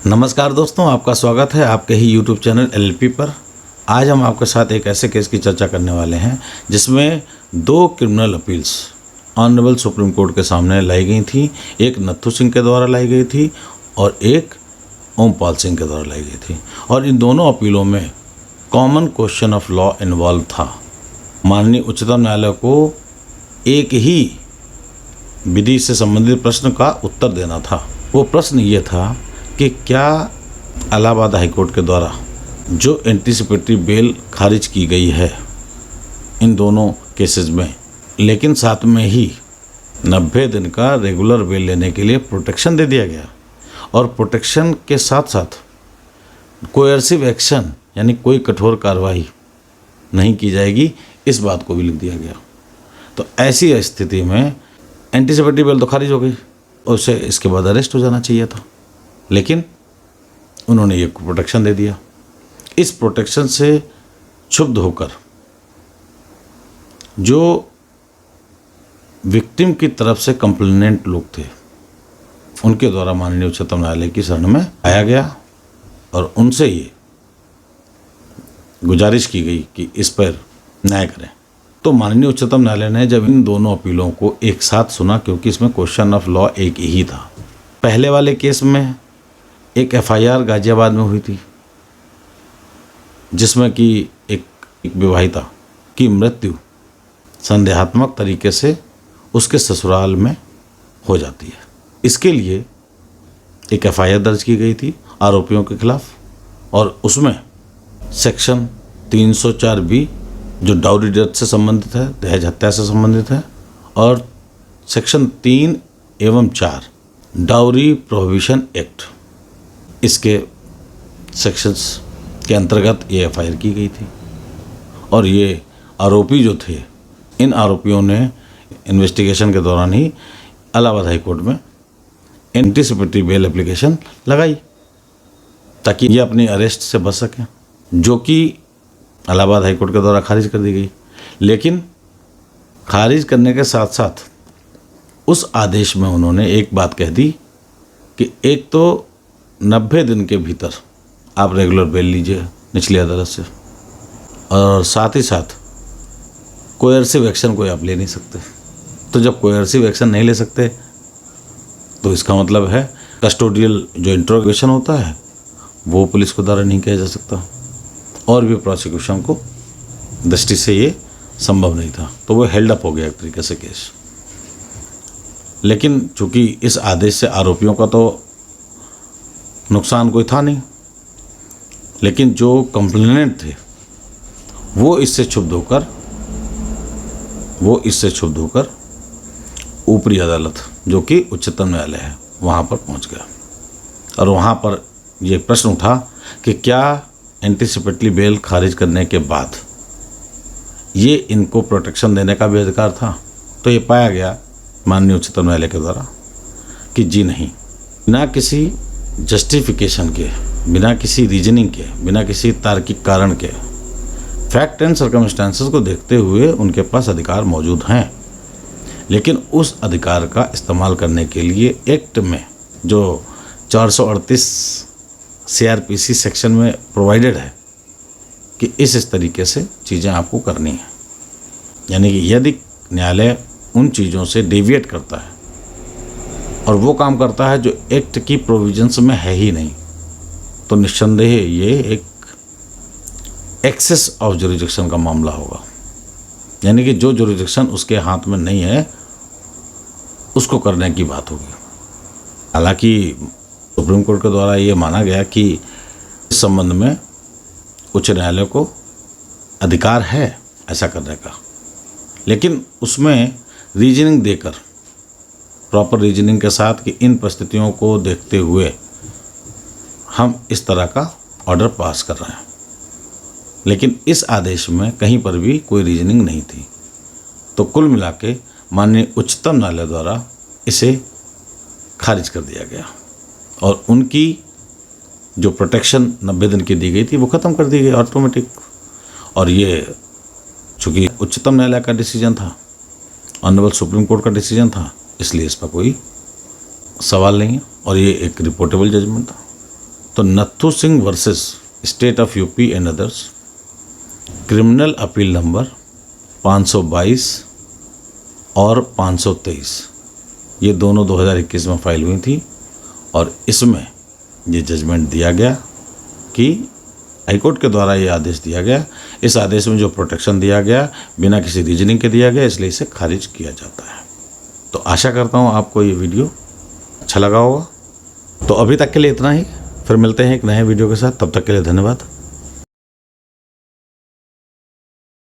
नमस्कार दोस्तों, आपका स्वागत है आपके ही YouTube चैनल एलएलपी पर। आज हम आपके साथ एक ऐसे केस की चर्चा करने वाले हैं जिसमें दो criminal appeals honourable supreme court के सामने लाई गई थी। एक नत्थू सिंह के द्वारा लाई गई थी और एक ओमपाल सिंह के द्वारा लाई गई थी। और इन दोनों अपीलों में common question of law involve था। माननीय उच्चतम न्यायालय को एक ही विधि से संबंधित प्रश्न का उत्तर देना था। वो प्रश्न ये था कि क्या इलाहाबाद हाईकोर्ट के द्वारा जो एंटीसिपेटरी बेल खारिज की गई है इन दोनों केसेस में, लेकिन साथ में ही 90 दिन का रेगुलर बेल लेने के लिए प्रोटेक्शन दे दिया गया और प्रोटेक्शन के साथ साथ कोएर्सिव एक्शन यानी कोई कठोर कार्रवाई नहीं की जाएगी, इस बात को भी लिख दिया गया। तो ऐसी स्थिति में एंटीसिपेटरी बेल तो खारिज हो गई और उसे इसके बाद अरेस्ट हो जाना चाहिए था, लेकिन उन्होंने ये प्रोटेक्शन दे दिया। इस प्रोटेक्शन से क्षुब्ध होकर जो विक्टिम की तरफ से कंप्लेनेंट लोग थे उनके द्वारा माननीय उच्चतम न्यायालय की शरण में आया गया और उनसे ये गुजारिश की गई कि इस पर न्याय करें। तो माननीय उच्चतम न्यायालय ने जब इन दोनों अपीलों को एक साथ सुना, क्योंकि इसमें क्वेश्चन ऑफ लॉ एक ही था। पहले वाले केस में एक एफआईआर गाजियाबाद में हुई थी जिसमें कि एक विवाहिता की मृत्यु संदेहात्मक तरीके से उसके ससुराल में हो जाती है। इसके लिए एक एफआईआर दर्ज की गई थी आरोपियों के खिलाफ और उसमें सेक्शन 304B जो डाउरी डेथ से संबंधित है, दहेज हत्या से संबंधित है, और सेक्शन 3 एवं 4 डाउरी प्रोहिबिशन एक्ट, इसके सेक्शंस के अंतर्गत ये एफआईआर की गई थी। और ये आरोपी जो थे, इन आरोपियों ने इन्वेस्टिगेशन के दौरान ही इलाहाबाद हाई कोर्ट में एंटीसिपेटरी बेल एप्लीकेशन लगाई ताकि ये अपनी अरेस्ट से बच सकें, जो कि इलाहाबाद हाई कोर्ट के द्वारा खारिज कर दी गई। लेकिन खारिज करने के साथ साथ उस आदेश में उन्होंने एक बात कह दी कि एक तो 90 दिन के भीतर आप रेगुलर बेल लीजिए निचली अदालत से, और साथ ही साथ कोएर्सिव एक्शन कोई आप ले नहीं सकते। तो जब कोएर्सिव एक्शन नहीं ले सकते तो इसका मतलब है कस्टोडियल जो इंट्रोगेशन होता है वो पुलिस को द्वारा नहीं किया जा सकता और भी प्रोसिक्यूशन को दृष्टि से ये संभव नहीं था। तो वो हेल्ड अप हो गया एक तरीके से केस। लेकिन चूंकि इस आदेश से आरोपियों का तो नुकसान कोई था नहीं, लेकिन जो कंप्लेनेंट थे वो इससे क्षुब्ध होकर ऊपरी अदालत जो कि उच्चतम न्यायालय है वहाँ पर पहुँच गया। और वहाँ पर ये प्रश्न उठा कि क्या एंटीसिपेटरी बेल खारिज करने के बाद ये इनको प्रोटेक्शन देने का भी अधिकार था। तो ये पाया गया माननीय उच्चतम न्यायालय के द्वारा कि जी नहीं, बिना किसी जस्टिफिकेशन के, बिना किसी रीजनिंग के, बिना किसी तार्किक कारण के, फैक्ट एंड सर्कमस्टेंसेस को देखते हुए उनके पास अधिकार मौजूद हैं। लेकिन उस अधिकार का इस्तेमाल करने के लिए एक्ट में जो 438 CRPC सेक्शन में प्रोवाइडेड है कि इस तरीके से चीज़ें आपको करनी हैं। यानी कि यदि न्यायालय उन चीज़ों से डेविएट करता है और वो काम करता है जो एक्ट की प्रोविजंस में है ही नहीं, तो निस्संदेह ये एक एक्सेस ऑफ जुरिडिक्शन का मामला होगा। यानी कि जो जुरिडिक्शन उसके हाथ में नहीं है उसको करने की बात होगी। हालांकि सुप्रीम कोर्ट के द्वारा ये माना गया कि इस संबंध में उच्च न्यायालय को अधिकार है ऐसा करने का, लेकिन उसमें रीजनिंग देकर, प्रॉपर रीजनिंग के साथ कि इन परिस्थितियों को देखते हुए हम इस तरह का ऑर्डर पास कर रहे हैं। लेकिन इस आदेश में कहीं पर भी कोई रीजनिंग नहीं थी। तो कुल मिला के माननीय उच्चतम न्यायालय द्वारा इसे खारिज कर दिया गया और उनकी जो प्रोटेक्शन 90 दिन की दी गई थी वो ख़त्म कर दी गई ऑटोमेटिक। और ये चूँकि उच्चतम न्यायालय का डिसीजन था, ऑनरेबल सुप्रीम कोर्ट का डिसीजन था, इसलिए इस पर कोई सवाल नहीं है और ये एक रिपोर्टेबल जजमेंट था। तो Nathu Singh versus state of UP and others, criminal appeal number 522 और 523, ये दोनों 2021 में फाइल हुई थी और इसमें ये जजमेंट दिया गया कि हाईकोर्ट के द्वारा ये आदेश दिया गया, इस आदेश में जो प्रोटेक्शन दिया गया बिना किसी रीजनिंग के दिया गया, इसलिए इसे खारिज किया जाता है। तो आशा करता हूँ आपको ये वीडियो अच्छा लगा होगा। तो अभी तक के लिए इतना ही, फिर मिलते हैं एक नए वीडियो के साथ, तब तक के लिए धन्यवाद।